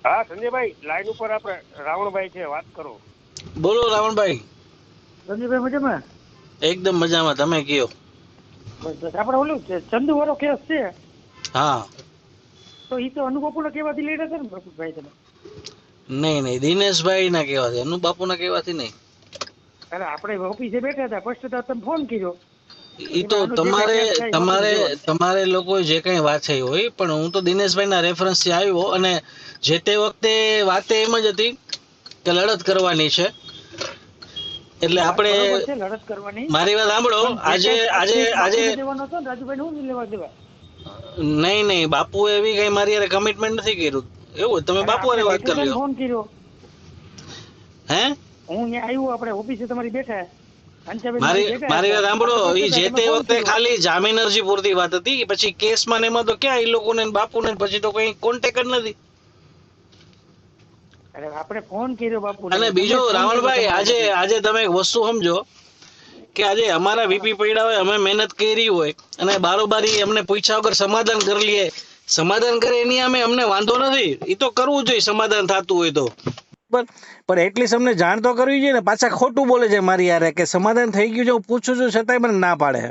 હા સંજયભાઈ, લાઈન ઉપર આપણે રાવણભાઈ છે, વાત કરો. બોલો રાવણભાઈ. સંજયભાઈ મજામાં? એકદમ મજામાં, તમે કયો? બસ બસ. આપણે ઓલું ચંદુ વાળો કેસ છે હા. તો એ તો અનુબાપુના કહેવાથી લઈ રહ્યા છે ને ભાઈ તમે? નહીં દિનેશભાઈ ના કહેવાથી, અનુ બાપુ ના કહેવાથી નહીં. અરે આપણે ઓફિસે બેઠા હતા, ફર્સ્ટ તમે ફોન કર્યો. એ તો એમાં આનું જે તમારે કાંઈ કેસ થાય વકીલ તમારે જોવાનું. તમારે લોકો જે કઈ વાત થઈ હોય, પણ હું તો દિનેશભાઈ ના રેફરન્સ થી આવ્યો, અને જે તે વખતે વાત એમ જ હતી કે લડત કરવાની છે. એટલે વાત આપણે બરોબર છે, લડત કરવાની. મારી વાત સાંભળો. પણ જે આજે કાંઈ આજે કેસ આજે બાપુને દેવાનો હતો ને રાજુભાઈને હું લેવા દેવા? નહીં બાપુ એવી કઈ મારી હારે કમિટમેન્ટ નથી કર્યું. એવું તમે અરે બાપુ આપણે હારે વાત બેઠા કરી હતા ને, લ્યો. ફોન કર્યો. હે હું અહીંયા આવ્યો, આપણે ઓફિસે તમારી બેઠા. અંચાબેન મારી મારી બેઠા મારી હતા. વાત સાંભળો. આપણે એ first જે હતા, તે તમે ફોન વખતે કર્યો. ખાલી જામીન અરજી પૂરતી વાત હતી. પછી કેસમાં ને એમાં તો ક્યાં એ લોકોને ને બાપુને પછી તો કઈ કોન્ટેક્ટ જ નથી. અરે આપણે ફોન કર્યો બાપુને. અને તમે બીજું ફોન કર્યો રાવણભાઈ, તમારા આજે વતી. આજે તમે એક વસ્તુ સમજો કે આજે અમારા હા. વીપી પડ્યા હોય, અમે મહેનત કરી હોય, અને બારોબારી અમને પૂછ્યા વગર સમાધાન કરી લઈએ. સમાધાન કરે એની અમે અમને વાંધો નથી, એ તો કરવું જોઈએ સમાધાન થતું હોય તો. પણ એટલીસ્ટ અમને જાણ તો કરવી જોઈએ ને. પાછા ખોટું બોલે છે મારી યારે કે સમાધાન થઈ ગયું છે, હું પૂછું છું છતાંય મને ના પાડે.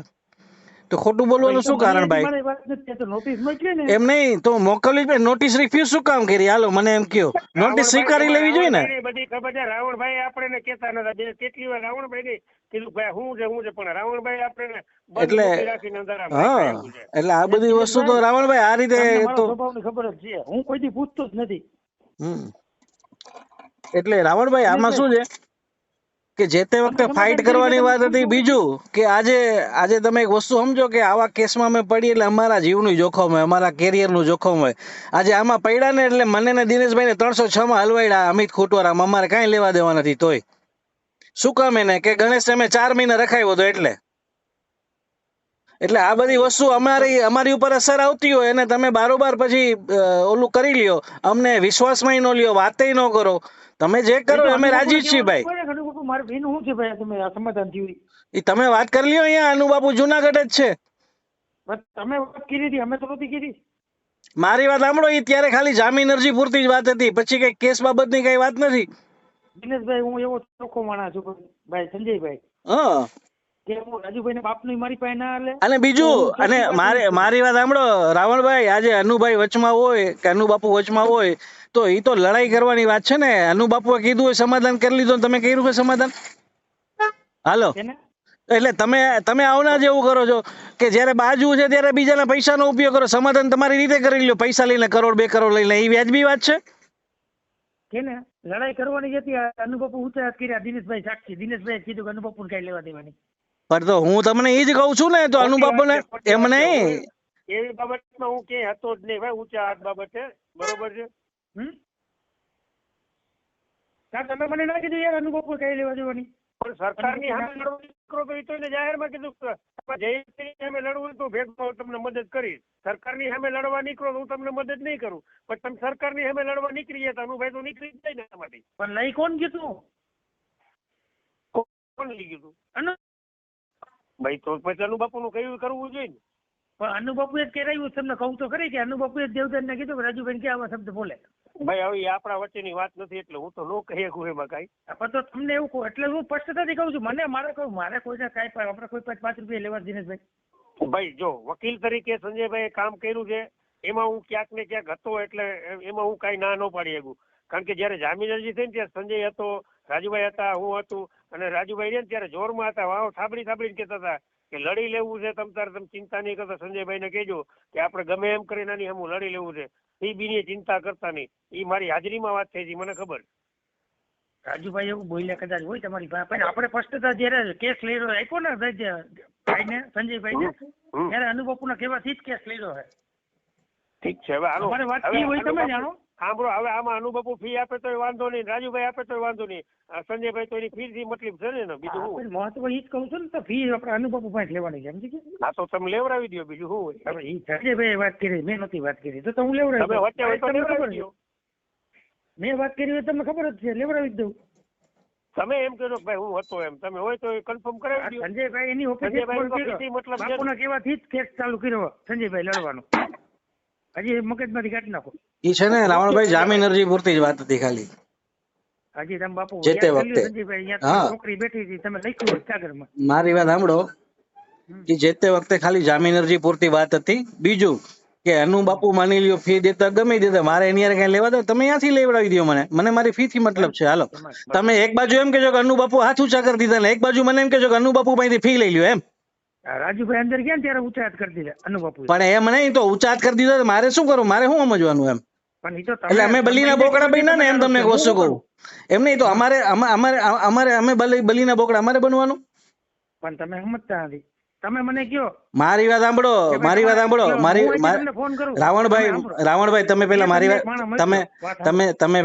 તો ખોટું હવે બોલવાનું ઈ તો શું મને કારણ હજી ભાઈ? મારી વાત નથી, તો નોટિસ મોકલી ને. એમ નહીં તો મોકલવી જ. નોટિસ રિફ્યુઝ શું કામ કરી? હાલો મને એમ કયો, નોટિસ રાવણભાઈ, સ્વીકારી એમાં લેવી જોઈએ ને. રાવણભાઈ ની બધી ખબર છે. રાવણભાઈ આપણે કહેતા નતા, કેટલી વાર રાવણભાઈ ને કીધું ભાઈ હું છે, પણ રાવણભાઈ આપણે બંધ એટલે મૂકી રાખીને અંદર આમ હા, રાખ્યા એવું છે. એટલે આ બધી વસ્તુ તો દિનેશભાઈ, રાવણભાઈ આ રીતે તમને મારો તો સ્વભાવની ખબર જ છે. હું કોઈથી પૂછતો જ નથી. હમ. એટલે રાવણભાઈ આમાં શું દિનેશભાઈ, છે કે જે તે તમે વખતે ફાઇટ સમાધાન કરી કરવાની શકો વાત છો હતી. શું? બીજું કે આજે આજે તમે એક વસ્તુ સમજો કે આવા કેસમાં અમે પડીએ એટલે અમારા જીવનું જોખમ હોય, અમારા કેરિયરનું જોખમ હોય. આજે આમાં પડ્યા ને એટલે મને ને દિનેશભાઈને 306 માં હલવાડ્યા અમિત ખોટવારામાં. અમારે કાંઈ લેવા દેવા નથી. તોય શું કામ એને કે ગણેશ અમે 4 મહિના રખાયો હતો એટલે આ બધી વસ્તુ અમારી ઉપર અસર આવતી હોય અને તમે બારોબાર પછી ઓલું કરી લ્યો, અમને વિશ્વાસમાં ન લ્યો, વાતે ન કરો. તમે જે કરો તો અમે રાજી અનુબાપુને જ છીએ કહેવાનું ભાઈ. પડે ને, અનુબાપુ મારે બેનું શું છે ભાઈ, તમે આ સમાધાન થયું ઈ? એ તમે વાત કરી લ્યો. અહીંયા અનુબાપુ જુનાગઢ જ છે. બસ તમે વાત કરી હતી, અમે તો નથી કરી. મારી વાત સાંભળો. એ ત્યારે ખાલી જામીન અરજી પૂરતી જ વાત હતી, પછી કઈ કેસ બાબતની કઈ વાત નથી. દિનેશભાઈ, હું એવો ચોખ્ખો માણસ છું ભાઈ સંજયભાઈ, હા. કે હું રાજુભાઈ બાપનું મારી પાસે ના હાલે. અને બીજું, અને મારી વાત સાંભળો રાવણભાઈ. આજે અનુભાઈ વચમાં હોય કે અનુબાપુ વચમાં હોય તો એ તો લડાઈ કરવાની વાત છે ને. અનુબાપુએ કીધું હોય સમાધાન કરી લીધું, તમે કર્યું છે સમાધાન? હાલો, છે ને. એટલે તમે આવના જેવું કરો છો કે જયારે બાજુ છે ત્યારે બીજાના પૈસાનો ઉપયોગ કરો. સમાધાન તમારી રીતે કરી લ્યો, પૈસા લઈને, કરોડ 2 કરોડ લઈને. એ વ્યાજબી વાત છે? કે ને લડાઈ કરવાની હતી. અનુબાપુ ઊંચા હાથ કર્યા, દિનેશભાઈ સાક્ષી. દિનેશભાઈ કીધું કે અનુબાપુને કઈ લેવા દેવાની. પણ તો હું તમને એ જ કહું છું ને. તો અનુબાપુને એમ નહીં. એવી બાબતમાં હું ક્યાંય હતો જ નહીં ભાઈ, ઊંચા હાથ બાબતે. બરોબર છે. તમે મને ના કીધું યાર અનુબાપુ કઈ લેવા દેવાની. પણ સરકારની સામે લડવા નીકળો તો એ તો એને જાહેરમાં કીધું કે જયંતની સામે લડવું હોય તો ભેગમાં તમને મદદ કરીશ. સરકારની સામે લડવા નીકળો તો હું તમને મદદ નહીં કરું, પણ તમે સરકારની સામે લડવા નીકળી ગયા તો અનુભાઈ તો નીકળી જ જાય ને એમાંથી. પણ લઈ કોણ કીધું? કોણ લઈ ગયું ભાઈ? તો પછી અનુબાપુનું કયું કરવું જોઈએ ને. પણ અનુબાપુએ જ કરાવ્યું. તમને કહું તો ખરી કે અનુબાપુએ જ દેવદાનને કીધું કે રાજુભાઈ કે આવા શબ્દ બોલે. ભાઈ હવે એ આપણા વચ્ચેની વાત નથી એટલે હું તો ન કહી શકું એમાં કાંઈ. પણ તો તમને એવું કહું એટલે હું સ્પષ્ટતાથી કહું છું. મારે કોઈને કાંઈ આપણે કોઈ 5 રૂપિયા લેવા દિનેશભાઈ. ભાઈ જો વકીલ તરીકે સંજયભાઈ કામ કર્યું છે, એમાં હું ક્યાંક ને ક્યાંક હતો, એટલે એમાં હું કાંઈ ના ન પાડી શકું. કારણ કે જયારે જામીન અરજી થઈ ને ત્યારે સંજય હતો, રાજુભાઈ હતા, હું હતું, અને રાજુભાઈ ને ત્યારે જોરમાં હતા. વાવ થાબડીને કહેતા હતા કે લડી લેવું છે, તમે ચિંતા નહીં કરતા. સંજયભાઈને કહેજો કે આપણે ગમે એમ કરીને આની સામે લડી લેવું છે, એ બીની ચિંતા કરતા નહીં. એ મારી હાજરીમાં વાત થઈ હતી, મને ખબર. રાજુભાઈ એવું બોલ્યા કદાચ હોય તમારી પાસે, પણ આપણે સ્પષ્ટતા જયારે કેસ લઈ રહ્યો આપ્યો ને ભાઈને, સંજયભાઈને, ત્યારે અનુબાપુના કહેવાથી જ કેસ લઈ રહ્યો છે. ઠીક છે. હવે અમારે વાત થઈ હોય તમે જાણો. સાંભળો, હવે આમાં અનુબાપુ ફી આપે તો વાંધો નહીં, રાજુભાઈ આપે તો વાંધો નહીં, સંજયભાઈ તો એની ફી થી મતલબ છે ને. બીજું શું? મહત્વ એ જ કહું છું ને, તો ફી આપણે અનુબાપુ પાસે લેવાની છે, સમજી ગયા? હા તો તમે લેવડાવી દો, બીજું શું હોય. હવે એ સંજયભાઈ વાત કરી, મેં નથી વાત કરી, તો હું લેવડાવી તમે વચ્ચે હોય તો લેવડાવી દો. મેં વાત કરી હોય તમને ખબર જ છે, લેવડાવી જ દઉં. તમે એમ કહો કે ભાઈ હું હતો એમ, તમે હોય તો કન્ફર્મ કરાવી દો. સંજયભાઈ એની ઓફિસે સંજયભાઈ મતલબ છે. બાપુના કહેવાથી જ કેસ ચાલુ કર્યો સંજયભાઈ લડવાનો. હજી મગજમાંથી કાઢી નાખો. ઈ છે ને રાવણભાઈ જામીન અરજી પૂરતી જ વાત હતી ખાલી. હજી તમે બાપુ જે તે યાદ કરી લ્યો વખતે. સંજયભાઈ, અહીંયા હા. તમારી છોકરી બેઠી હતી, તમે લખ્યું હોય કાગળમાં. મારી વાત સાંભળો કે જે તે વખતે ખાલી જામીન અરજી પૂરતી વાત હતી. બીજું કે અનુ બાપુ માની લ્યો ફી દેતા ગમે દેતા, મારે એની હારે કઈ લેવા દો, તમે ત્યાંથી લેવડાવી દો મને મારી ફી થી મતલબ છે. હાલો, તમે એક બાજુ એમ કહેજો કે અનુ બાપુ હાથ ઊંચા કરી દીધા ને એક બાજુ મને એમ કહેજો કે અનુ બાપુ પાસેથી ફી લઈ લ્યો એમ. રાજુભાઈ અંદર ગયા ને ત્યારે ઊંચાત કરી દીધા અનુબાપુ. પણ એમ નહીં તો ઊંચાત કરી દીધો તો મારે શું કરું, મારે શું સમજવાનું એમ. પણ ઈ તો તમે એટલે અમે બલીના બોકડા બન્યા ને એમ તમને વસ્તુ કહું. એમ નહીં તો અમારે અમે બલીના બોકડા અમારે બનવાનું. પણ તમે સમજતા નથી. તમે મને કયો મારી વાત સાંભળો, મારી વાત સાંભળો, હું મારી અહીંથી તમને ફોન કરું. રાવણભાઈ તમે પેલા મારી વાત તમે